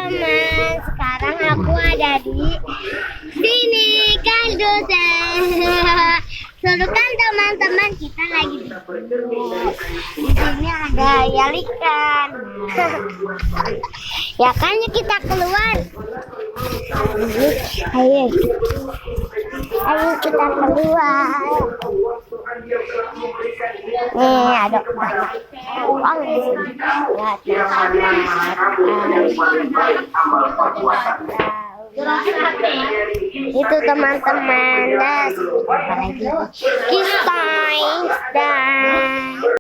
teman-teman, sekarang aku ada di sini kan dosen. Seru kan teman-teman, kita lagi di sini ada ikan. Ya kan kita keluar. Ayo, ayo kita keluar. Nih ada uang di sini. Itu teman-teman, apalagi kita dan